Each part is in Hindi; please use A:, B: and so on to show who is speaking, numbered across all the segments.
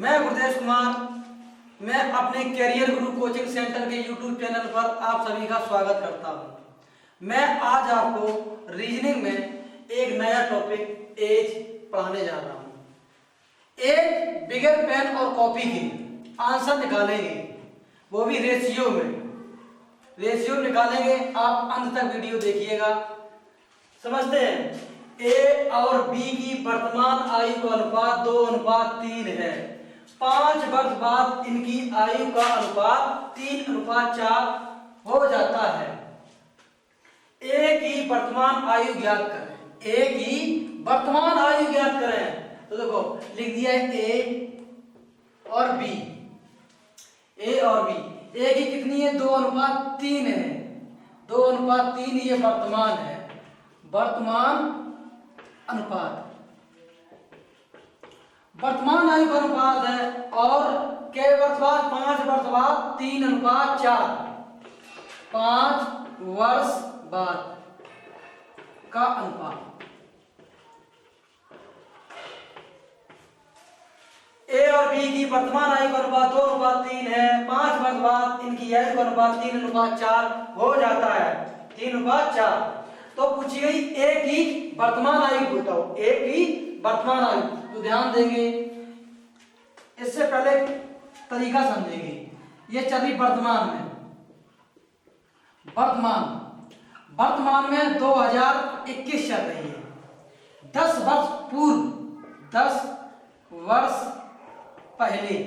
A: मैं गुरदेश कुमार, मैं अपने कैरियर गुरु कोचिंग सेंटर के यूट्यूब चैनल पर आप सभी का स्वागत करता हूं। मैं आज आपको रीजनिंग में एक नया टॉपिक एज पढ़ाने जा रहा हूं। एक बिगर पेन और कॉपी के आंसर निकालेंगे, वो भी रेशियो में। रेशियो निकालेंगे, आप अंत तक वीडियो देखिएगा। समझते हैं, ए और बी की वर्तमान आयु का अनुपात 2:3 है। 5 वर्ष बाद इनकी आयु का अनुपात 3:4 हो जाता है। ए की वर्तमान आयु ज्ञात करें। ए की वर्तमान आयु ज्ञात करें तो देखो लिख दिया है ए और बी। ए और बी, ए की कितनी है? 2:3 है। 2:3 ये वर्तमान है, वर्तमान अनुपात, वर्तमान आयु का अनुपात है। और कै वर्ष बाद? 5 वर्ष बाद 3:4, 5 वर्ष बाद का अनुपात। ए और बी की वर्तमान आयु का अनुपात 2:3 है। 5 वर्ष बाद इनकी आयु का अनुपात 3:4 हो जाता है। 3:4 तो पूछी गई ए की वर्तमान आयु बताओ। ए की वर्तमान आयु तो ध्यान देंगे, इससे पहले तरीका समझेंगे। ये चल रही वर्तमान में, वर्तमान में 2021 चल रही है। 10 वर्ष पूर्व, 10 वर्ष पहले,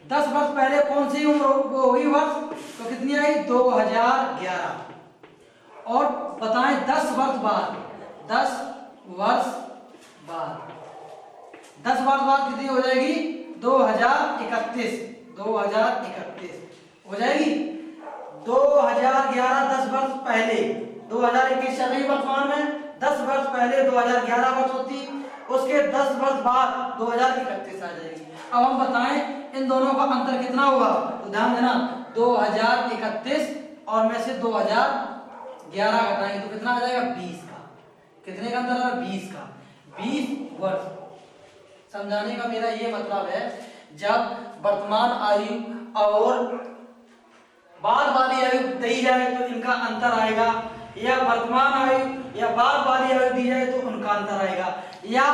A: 10 वर्ष पहले कौन सी उम्र वो हुई वर्ष? तो कितनी आई? 2011। और बताएं 10 वर्ष बाद, 10 वर्ष बाद, 10 वर्ष बाद कितनी हो जाएगी? 2031, 2031 हो जाएगी। 2011 10 वर्ष पहले, 2021 चल रही वर्तमान में, 10 वर्ष पहले 2011 वर्ष होती, उसके 10 वर्ष बाद 2031 आ जाएगी। अब हम बताएं इन दोनों का अंतर कितना होगा? तो ध्यान देना, 2031 और में से 2011 घटाएंगे तो कितना आ जाएगा? 20 का। कितने का अंतर है? 20 का। 20 वर्ष। समझाने का मेरा ये मतलब है, जब वर्तमान आयु और बाद वाली आयु दी जाए तो इनका अंतर आएगा, या वर्तमान आयु या बाद वाली आयु दी जाए तो उनका अंतर आएगा, या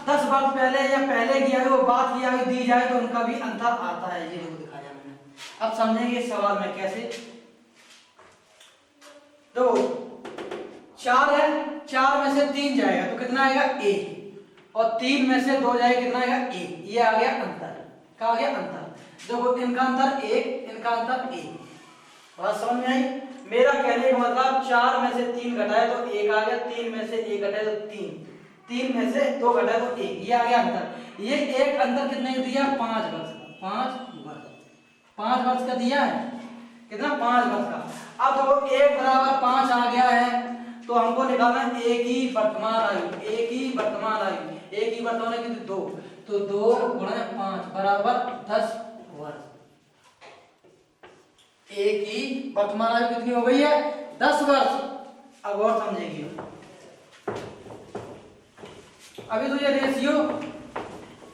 A: 10 वर्ष पहले या पहले की आयु और बाद की आयु दी जाए तो उनका भी अंतर आता है। ये जो दिखाया मैंने। अब समझेंगे इस सवाल में कैसे। तो 4 है, 4 में से 3 जाएगा तो कितना आएगा? ए। और 3 में से 2 जाएगा, कितना आएगा? ए। ये आ गया अंतर। क्या आ गया? अंतर। देखो इनका अंतर 1, इनका अंतर 1। बात समझ में आई? मेरा कहने का मतलब 4 में से 3 घटाए तो 1 आ गया, 3 में से 1 घटाए तो 3, 3 में से 2 घटाए तो 1, ये आ गया अंतर। ये एक अंतर कितने का दिया? 5 वर्ष का। 5 वर्ष का दिया है। कितना? 5 वर्ष का। अब देखो 1 बराबर 5 आ गया है तो हमको निकालना है ए की वर्तमान आयु। ए की वर्तमान आयु, ए की वर्तमान आयु कितनी? 2, तो 2 गुणा 5 बराबर 10 वर्ष। ए की वर्तमान आयु कितनी हो गई है? 10 वर्ष। अब और समझेंगे। अभी तो ये रेशियो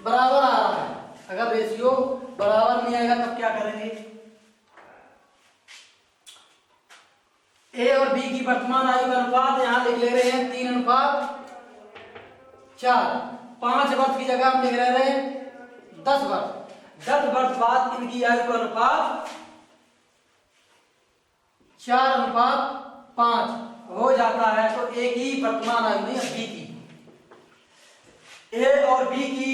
A: बराबर आ रहा है, अगर रेशियो बराबर नहीं आएगा तब क्या करेंगे? ए और बी की वर्तमान आयु का अनुपात यहां लिख ले रहे हैं 3:4। 5 वर्ष की जगह हम लिख रहे हैं 10 वर्ष। 10 वर्ष बाद इनकी आयु का अनुपात 4:5 हो जाता है। तो ए की वर्तमान आयु नहीं, बी की। ए और बी की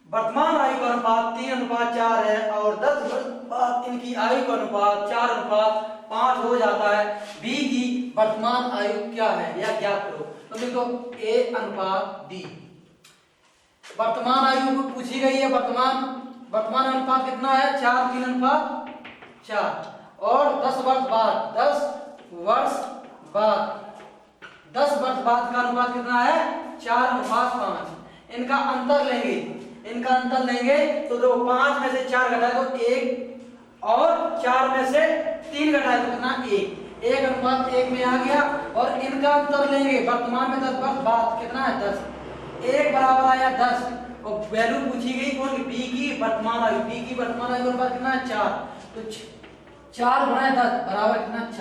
A: वर्तमान आयु का अनुपात 3:4 है और 10 वर्ष बाद इनकी आयु का अनुपात 4:5 हो जाता है। बी की वर्तमान आयु क्या है या ज्ञात करो। तो देखो ए अनुपात बी, वर्तमान आयु पूछी गई है। वर्तमान अनुपात कितना है? 4, 3:4। और 10 वर्ष बाद, 10 वर्ष बाद का अनुपात कितना है? 4:5। इनका अंतर लेंगे, इनका अंतर लेंगे तो दो 5 में से 4 घटाए तो 1 और 4 में से 3 घटाए तो कितना? 1। 1:1 में आ गया। और इनका अंतर लेंगे वर्तमान में 10 वर्ष बाद कितना है? 10। 1 बराबर आया 10 और वैल्यू पूछी गई कौन, बी की वर्तमान आयु। बी की वर्तमान आयु का कितना है 4, तो 4 गुणा 10 बराबर कितना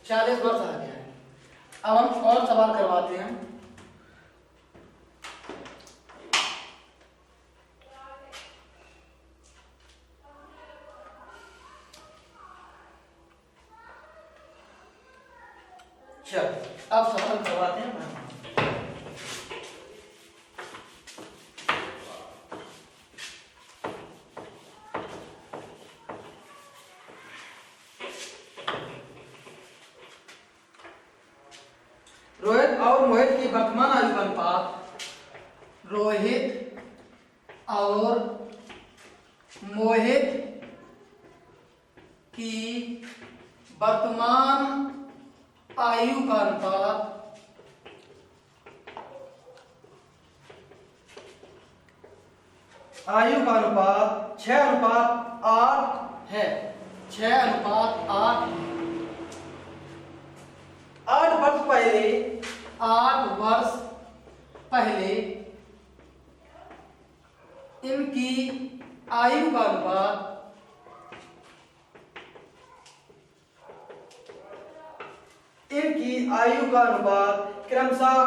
A: 40 वर्ष आ गया है। अब हम और सवाल करवाते हैं। चल अब सवाल करवाते हैं। रोहित और मोहित की वर्तमान आयु का अनुपात, रोहित और मोहित की वर्तमान आयु का अनुपात आयु का अनुपात 6:8 है। 6:8। 8 वर्ष पहले इनकी आयु का अनुपात क्रमशः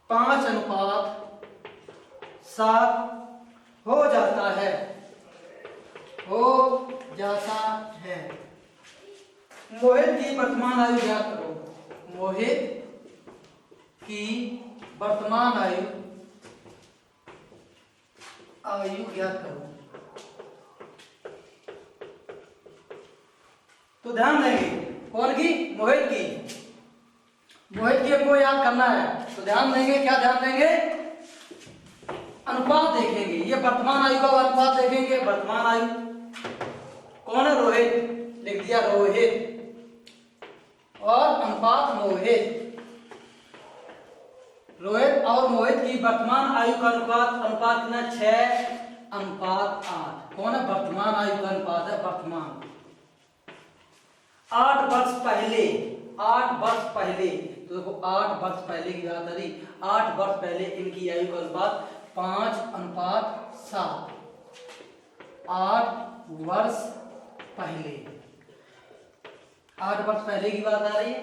A: 5:7 हो जाता है। मोहित की वर्तमान आयु ज्ञात करो। मोहित की वर्तमान आयु ज्ञात करो। तो ध्यान देंगे कौन की, मोहित की। मोहित की हमको याद करना है, तो ध्यान देंगे, क्या ध्यान देंगे, अनुपात देखेंगे। ये वर्तमान आयु का अनुपात देखेंगे। वर्तमान आयु कौन है, रोहित, लिख दिया रोहित, और अनुपात मोहित। रोहित और मोहित की वर्तमान आयु का अनुपात कितना 6:8। कौन है, वर्तमान आयु का अनुपात है, वर्तमान। 8 वर्ष पहले, तो देखो 8 वर्ष पहले की बात आ रही। 8 वर्ष पहले इनकी आयु का अनुपात 5:7। 8 वर्ष पहले, 8 वर्ष पहले की बात आ रही है।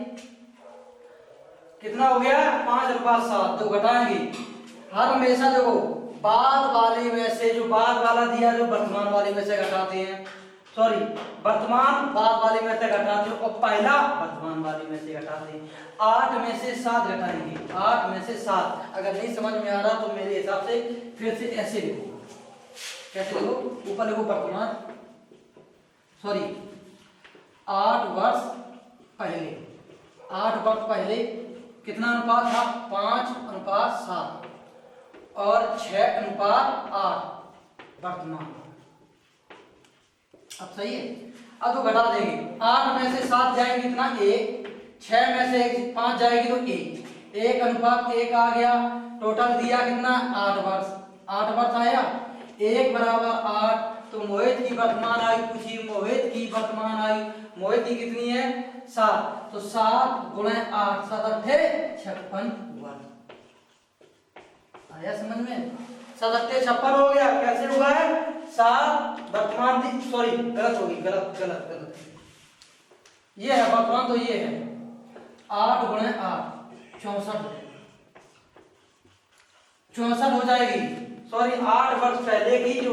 A: कितना हो गया, 5:7। तो घटाएंगे हर हमेशा देखो बाद वाले में से, जो बाद वाला दिया जो वर्तमान वाले में से घटाते हैं, सॉरी वर्तमान बाद वाले में से घटाते हैं और पहला वर्तमान वाले में से घटाते हैं। 8 में से 7 घटाएंगे। 8 में से 7। अगर नहीं समझ में आ रहा तो मेरे हिसाब से फिर से ऐसे लिखो। कैसे लिखो, ऊपर लिखो वर्तमान, सॉरी 8 वर्ष पहले। 8 वर्ष पहले कितना अनुपात था, 5:7 और 6:8 वर्तमान। अब सही है। अब तो घटा देंगे। 8 में से 7 जाएंगे कितना, 1। 6 में से 5 जाएगी तो 1। 1:1 आ गया। टोटल दिया कितना, 8 वर्ष। 8 वर्ष आया, 1 बराबर 8। तो मोहित की वर्तमान आयु पूछी, मोहित की वर्तमान आयु, मोहित की कितनी है 7। तो 7 गुणे 8, 7 8 56 वर्ष। आया समझ में, 7 8 56 हो गया। कैसे हुआ है, 7 वर्तमान थी, सॉरी गलत होगी, गलत। ये है वर्तमान, तो ये है 8 गुणे 8 64 हो जाएगी। सॉरी 8 वर्ष पहले की जो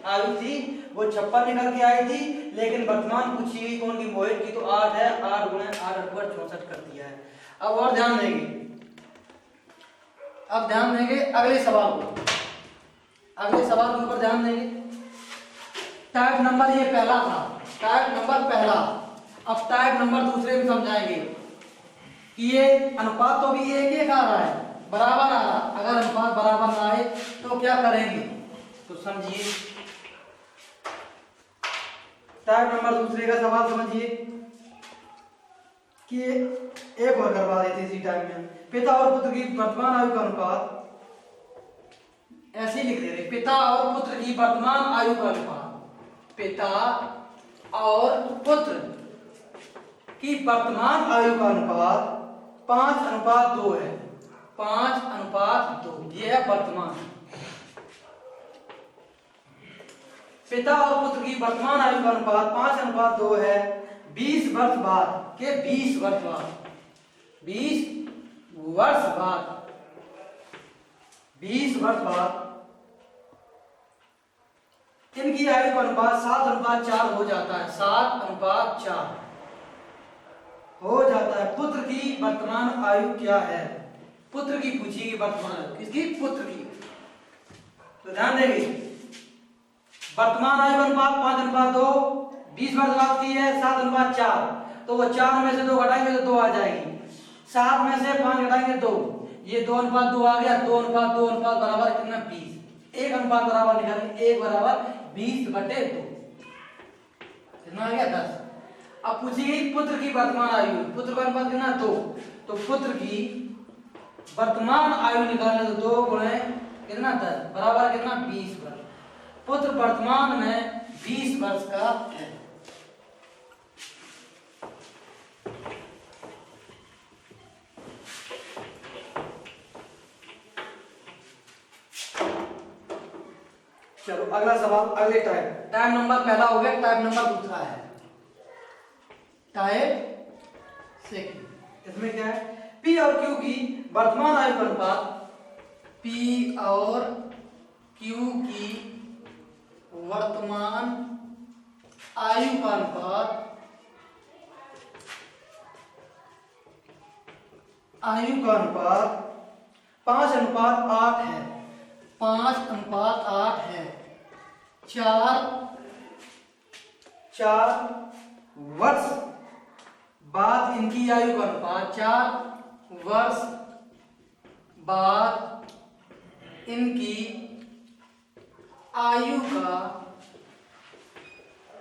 A: आयु थी वो 56 निकल के आई थी, लेकिन वर्तमान पूछी हुई कौन की, मोहित की, तो 8 है। 8 गुणे 8 64 कर दिया है। अब और ध्यान देंगे, अगले सवाल के ऊपर ध्यान देंगे। टाइप नंबर ये पहला था, टाइप नंबर पहला। अब टाइप नंबर दूसरे में समझाएंगे कि ये अनुपात तो भी एक आ रहा है, बराबर आ रहा। अगर अनुपात बराबर ना आए तो क्या करेंगे, तो समझिए। टाइप नंबर दूसरे का सवाल समझिए कि एक और करवा देते इसी टाइम में। पिता और पुत्र की वर्तमान आयु का अनुपात, ऐसे ही लिख दे रहे, पिता और पुत्र की वर्तमान आयु का अनुपात। पिता और पुत्र कि वर्तमान आयु का अनुपात 5:2 है। 5:2 ये है वर्तमान। पिता और पुत्र की वर्तमान आयु का अनुपात 5:2 है। 20 वर्ष बाद के 20 वर्ष बाद 20 वर्ष बाद 20 वर्ष बाद इनकी आयु का अनुपात 7:4 हो जाता है। 7:4 हो जाता है। पुत्र की वर्तमान आयु क्या है? पुत्र की पूछी वर्तमान आयु किसकी? पुत्र की। तो ध्यान देंगे वर्तमान आयु अनुपात 5:2 20 वर्ष बाद की है 7:4। तो वो 4 में से 2 घटाएंगे तो 2 आ जाएगी। 7 में से 5 घटाएंगे 2, ये 2:2 आ गया। 2:2 बराबर कितना? 20। एक अनुपात बराबर निकालेंगे 1 बराबर 20/2 कितना आ गया? 10। अब पूछी गई पुत्र की वर्तमान आयु। पुत्र का अनुपात कितना? 2। तो पुत्र की वर्तमान आयु निकालने तो 2 गुणे कितना? 10 बराबर कितना? 20 वर्ष। पुत्र वर्तमान में 20 वर्ष का है। चलो अगला सवाल, अगले टाइप नंबर पहला हो गया, टाइप नंबर दूसरा है टाइप सेकंड। इसमें क्या है? पी और क्यू की वर्तमान आयु का अनुपात, पी और क्यू की वर्तमान आयु का अनुपात 5:8 है। 5:8 है। 4 वर्ष बाद इनकी आयु का अनुपात, 4 वर्ष बाद इनकी आयु का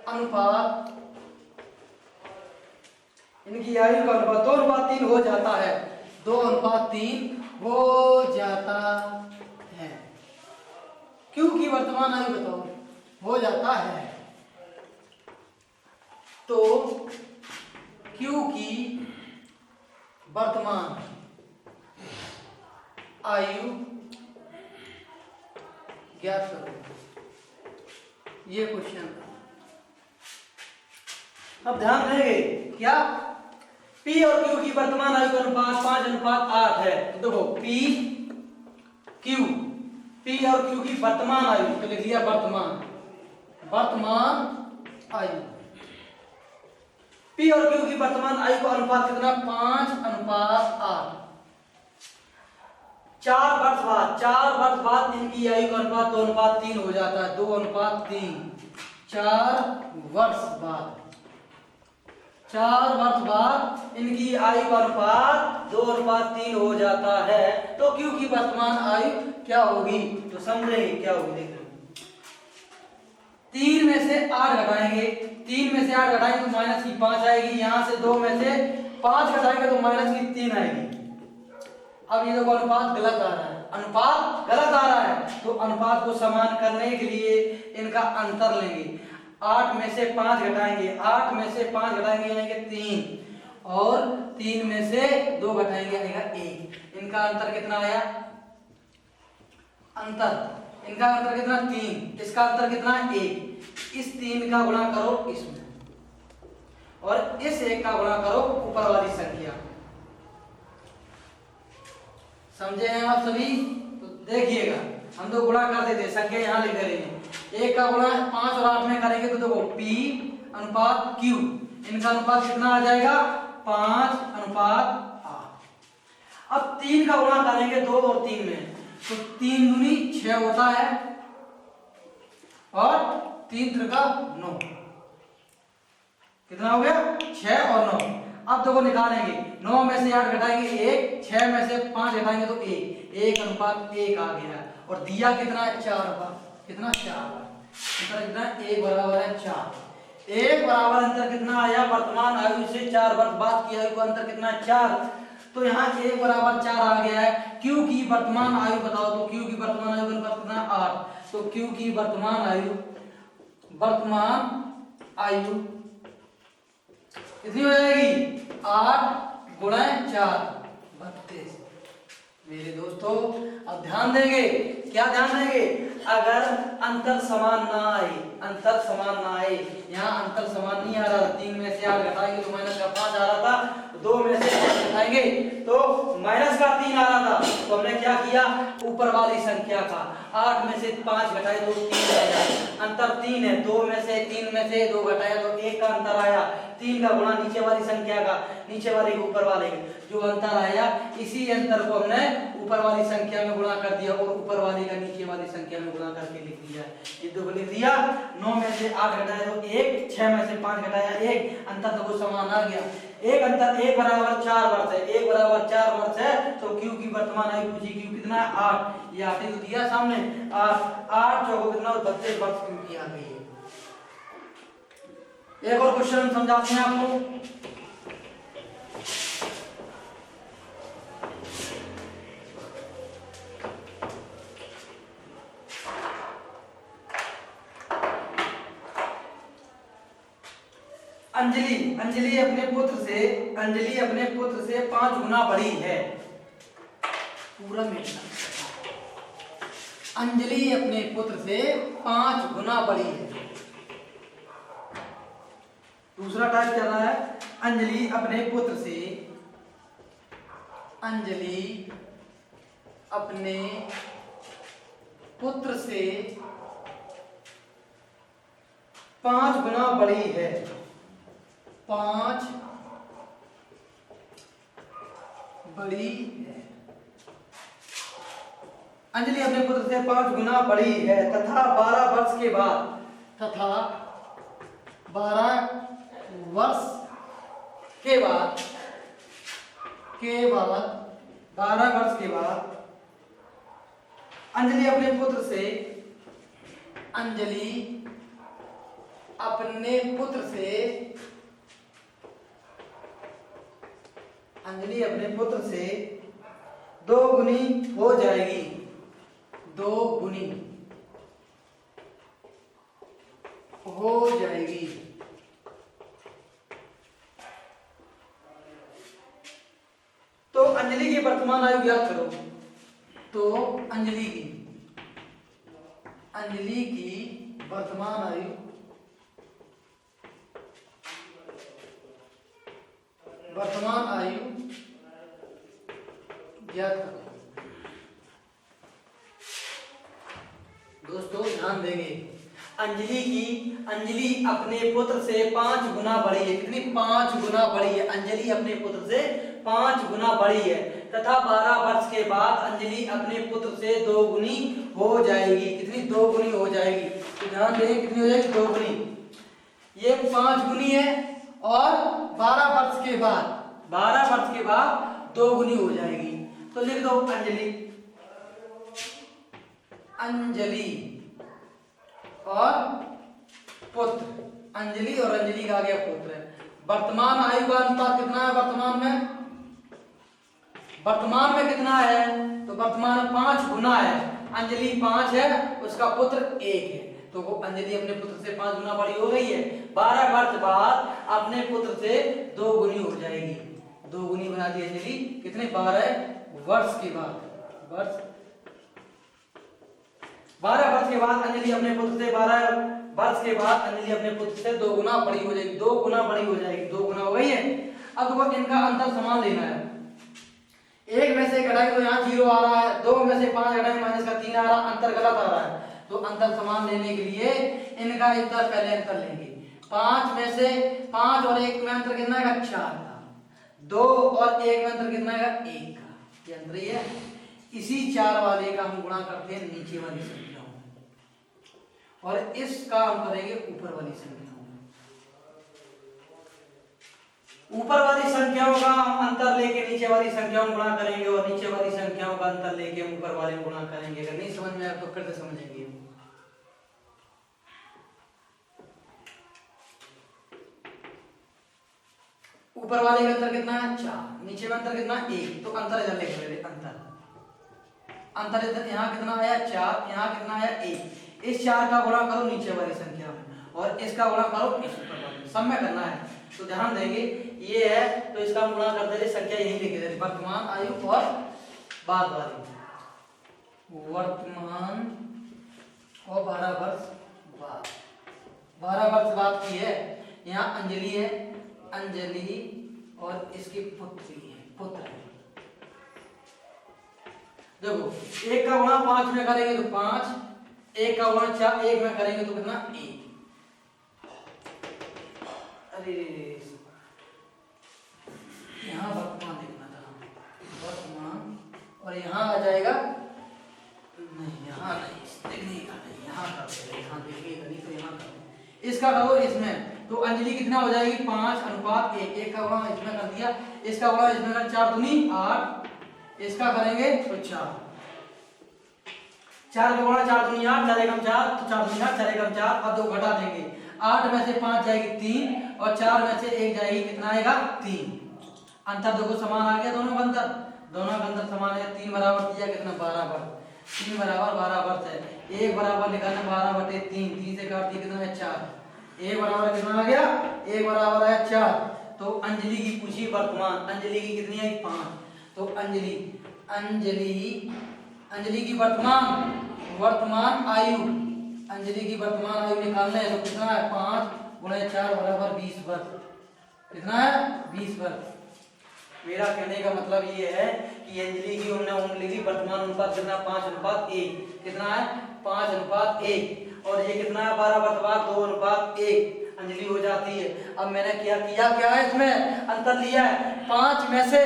A: अनुपात, इनकी आयु का अनुपात 2:3 हो जाता है। 2:3 हो जाता है। क्यू की वर्तमान आयु बताओ? हो जाता है। तो क्यू की वर्तमान आयु ज्ञात करो। ये क्वेश्चन। अब ध्यान देंगे क्या? पी और क्यू की वर्तमान आयु का अनुपात 5:8 है। तो देखो पी क्यू, पी और क्यू की वर्तमान आयु तो लिख लिया वर्तमान आयु। पी और क्यू की वर्तमान आयु का अनुपात कितना? 5:8। 4 वर्ष बाद इनकी आयु का अनुपात 2:3 हो जाता है। 2:3 4 वर्ष बाद, 4 वर्ष बाद इनकी आयु का अनुपात 2:3 हो जाता है। तो क्यू की वर्तमान आयु क्या होगी? तो समझेंगे क्या होगी। देख लो 3 में से 8 घटाएंगे, 3 में से 8 घटाएंगे तो माइनस की 5 आएगी। यहां से 2 में से 5 घटाएंगे तो माइनस की 3 आएगी। अब ये देखो अनुपात गलत आ रहा है, अनुपात गलत आ रहा है। तो अनुपात को समान करने के लिए इनका अंतर लेंगे। 8 में से 5 घटाएंगे, 8 में से 5 घटाएंगे यानी 3, और 3 में से 2 घटाएंगे यानी 1। इनका अंतर कितना आया? इनका अंतर कितना? 3। इसका अंतर कितना? 1। इस 3 का गुणा करो इसमें, और इस 1 का गुणा करो ऊपर वाली संख्या। समझे हैं आप सभी? तो देखिएगा हम तो गुणा कर देते, संख्या यहाँ लिख दे रहे हैं। 1 का गुणा 5 और 8 में करेंगे तो देखो P अनुपात Q, इनका अनुपात कितना आ जाएगा? 5:8। अब 3 का गुणा करेंगे 2 और 3 में, तो 3 दूनी 6 होता है, और 3 त्रिका 9। कितना हो गया? 6 और 9। अब देखो निकालेंगे, 9 में से 8 घटाएंगे 1, 6 में से 5 घटाएंगे तो 1, 1:1 आ गया। और दिया कितना है? 4 बार। कितना? 4 बार। कितना? 1 बराबर है 4। 1 बराबर अंतर कितना आया? वर्तमान आयु से 4 वर्ष बाद की आयु का अंतर कितना है? 4। तो यहाँ 1 बराबर 4 आ गया है। क्यू की वर्तमान आयु बताओ, तो क्यू की वर्तमान आयु का अनुपात कितना? 8। तो क्यू की वर्तमान आयु कितनी हो जाएगी? 8 गुणा 4 32। मेरे दोस्तों अब ध्यान देंगे, क्या ध्यान देंगे? अगर अंतर समान ना आए, अंतर समान ना आए, यहाँ अंतर समान नहीं आ रहा, 3 में से 8 घटाएंगे तो माइनस का 5 आ रहा था, 2 में से 5 घटाएंगे तो माइनस का 3 आ रहा था, तो हमने क्या किया? ऊपर वाली संख्या का 8 में से 5 घटाए तो 3 आया, अंतर 3 है, 2 में से 3 में से 2 घटाया तो 1 का अंतर आया, 3 का गुणा नीचे वाली संख्या का, नीचे वाले के ऊपर वाले के, जो अंतर आया इसी अंतर को हमने ऊपर वाली संख्या में गुणा कर दिया और ऊपर वाले का नीचे वाली संख्या में गुणा करके लिख दिया। ये दो लिख दिया, 9 में से 8 घटाया तो 1, 6 में से 5 घटाया 1, अंतर तो कुछ समान आ गया। एक अंतर 1 बराबर 4 वर्ष है, 1 बराबर 4 वर्ष है, तो Q की वर्तमान आयु पूछी, Q कितना है? 8। ये 8 ही तो दिया सामने, 8 चौको कितना? 32 वर्ष Q की आ गई है। एक और क्वेश्चन समझाते हैं आपको। अंजलि अपने पुत्र से 5 गुना बड़ी है। पूरा मिलना। अंजलि अपने पुत्र से 5 गुना बड़ी है। दूसरा टाइप क्या है? अंजलि अपने पुत्र से 5 गुना बड़ी है। 5 बड़ी है। अंजलि अपने पुत्र से 5 गुना बड़ी है तथा 12 वर्ष के बाद 12 वर्ष के बाद 12 वर्ष के बाद अंजलि अपने पुत्र से 2 गुनी हो जाएगी। 2 गुनी हो जाएगी। तो अंजलि की वर्तमान आयु ज्ञात करो। तो अंजलि की वर्तमान आयु ज्ञात करो। दोस्तों ध्यान देंगे, अंजलि अपने पुत्र से 5 गुना बड़ी है। कितनी? 5 गुना बड़ी है। अंजलि अपने पुत्र से 5 गुना बड़ी है तथा 12 वर्ष के बाद अंजलि अपने पुत्र से 2 गुनी हो जाएगी। कितनी? 2 गुनी हो जाएगी। तो ध्यान देंगे कितनी हो जाएगी? 2 गुनी। ये 5 गुनी है और 12 वर्ष के बाद 2 गुनी हो जाएगी। तो लिख दो अंजलि और पुत्र। अंजलि और अंजलि का आ गया पुत्र। वर्तमान आयु का अनुपात कितना है? वर्तमान में कितना है? तो वर्तमान में 5 गुना है। अंजलि 5 है, उसका पुत्र 1 है, तो वो अंजलि अपने पुत्र से 5 गुना बड़ी हो गई है। 12 वर्ष बाद अपने पुत्र से 2 गुनी हो जाएगी। 2 गुनी बना दी अंजलि। कितने? 12 वर्ष के बाद 12 वर्ष के बाद अंजलि अपने पुत्र से 12 वर्ष के बाद अंजलि अपने पुत्र से 2 गुना बड़ी हो जाएगी। 2 गुना बड़ी हो जाएगी। 2 गुना हो गई है। अब वो इनका अंतर समान लेना है। 1 में से घटाएंगे तो यहाँ 0 आ रहा है, 2 में से 5 घटाएंगे माइनस का 3 आ रहा है, अंतर गलत आ रहा है। तो अंतर समान लेने के लिए इनका पहले अंतर लेंगे। 5 में से 5 और 1 में अंतर कितना है? 4 का। 2 और 1 में अंतर कितना है? 1 का। ये अंतर ही है। इसी 4 वाले का हम गुणा करते हैं नीचे वाली संख्याओं में और इसका हम करेंगे ऊपर वाली संख्याओं में। ऊपर वाली संख्याओं का हम अंतर लेके नीचे वाली संख्याओं में गुणा करेंगे और नीचे वाली संख्याओं का अंतर लेके हम ऊपर वाले में गुणा करेंगे। अगर नहीं समझ में आए तो कैसे समझेंगे? ऊपर वाले का अंतर कितना है? 4। नीचे में अंतर कितना? 1। तो अंतर इधर लिख लेते। अंतर इधर यहाँ कितना आया? 4। यहाँ कितना आया? 1। इस 4 का गुणा करो नीचे वाली संख्या में और इसका गुणा करो इस ऊपर वाली। सब में करना है। तो ध्यान देंगे ये है, तो इसका हम गुणा कर देंगे, संख्या यही लिख देंगे, वर्तमान आयु और बाद वाली, वर्तमान और 12 वर्ष बाद, 12 वर्ष बाद की है। यहाँ अंजलि है, अंजलि और इसकी पुत्री है, पुत्र है। देखो 1 का गुणा 5 में करेंगे तो 5, 1 का गुणा 4 1 में करेंगे तो कितना 1। अरे यहाँ वर्तमान लिखना था, वर्तमान, और यहाँ आ जाएगा, नहीं यहाँ नहीं, देखने का नहीं, यहाँ कर दे, यहाँ देखिएगा नहीं तो यहाँ कर दे, इसका करो इसमें, तो अंजलि कितना हो जाएगी 5:1, 1 का गुणा इसमें कर दिया, इसका गुणा इसमें कर, 4 दूनी 8, इसका करेंगे तो 4, 4 का गुणा 4 दूनी 8, 4 एकम 4, तो 4 दूनी 8, 4 एकम 4, अब 2 घटा देंगे, 8 में से 5 जाएगी 3 और 4 में से 1 जाएगी, कितना आएगा 3। अंतर देखो समान आ गया, दोनों का अंतर, दोनों का अंतर समान है, 3 बराबर दिया कितना 12 वर्ष, 3 बराबर 12 वर्ष है, 1 बराबर निकालना 12/3, 3 से काट दिया कितना है 4, 1 बराबर कितना आ गया, 1 बराबर है 4। तो अंजलि की पूछी वर्तमान, अंजलि की कितनी आई 5, तो अंजलि की वर्तमान आयु, अंजलि की वर्तमान आयु निकालना है तो कितना है 5 × 4 बराबर 20 वर्ष, कितना है 20 वर्ष। मेरा कहने का मतलब ये है कि अंजलि की हमने उंगली की वर्तमान अनुपात कितना 5:1, कितना है 5:1, और ये कितना है 12 वर्ष बाद 2:1 अंजलि हो जाती है। अब मैंने किया क्या है, इसमें अंतर लिया है, 5 में से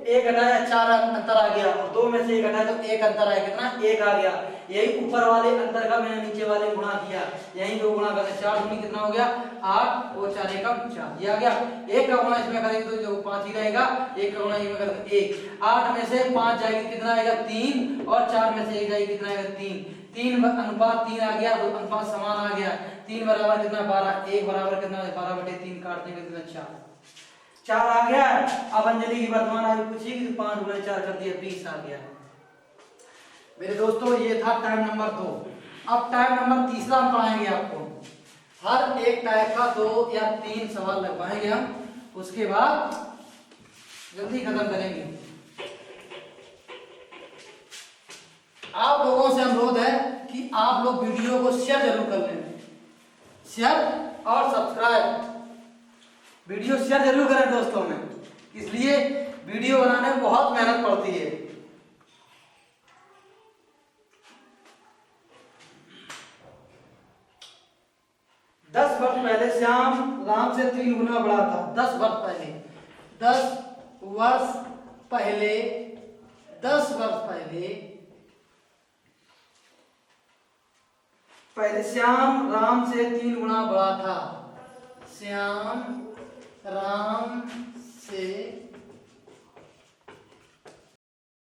A: 1 घटाया 4 अंतर आ गया, और 2 में से 1 घटाया तो 1 अंतर आया, कितना 1 आ गया। यही ऊपर वाले अंतर का मैंने नीचे वाले गुणा किया, यही 2 गुणा करते, 4 दूनी कितना हो गया 8 और 4 एकम 4, ये आ गया। 1 का गुणा इसमें करेंगे तो जो 5 ही रहेगा, 1 का गुणा इसमें करेंगे 1, 8 में से 5 जाएगी कितना आएगा 3, और 4 में से 1 जाएगी कितना आएगा 3, 3:3 आ गया, तो अनुपात समान आ गया, 3 बराबर कितना 12, 1 बराबर कितना 12/3, काट देंगे कितना 4 आ गया। अब अंजलि की वर्तमान आयु पूछी कि 5 × 4 कर दिया 20 आ गया। मेरे दोस्तों ये था टाइप नंबर 2। अब टाइप नंबर तीसरा हम पढ़ाएंगे आपको, हर एक टाइप का 2 या 3 सवाल लगवाएंगे हम, उसके बाद जल्दी खत्म करेंगे। आप लोगों से अनुरोध है कि आप लोग वीडियो को शेयर जरूर कर लें, शेयर और सब्सक्राइब, वीडियो शेयर जरूर करें दोस्तों में, इसलिए वीडियो बनाने में बहुत मेहनत पड़ती है। दस वर्ष पहले श्याम राम से 3 गुना बड़ा था। 10 वर्ष पहले, 10 वर्ष पहले, 10 वर्ष पहले श्याम राम से 3 गुना बड़ा था। श्याम राम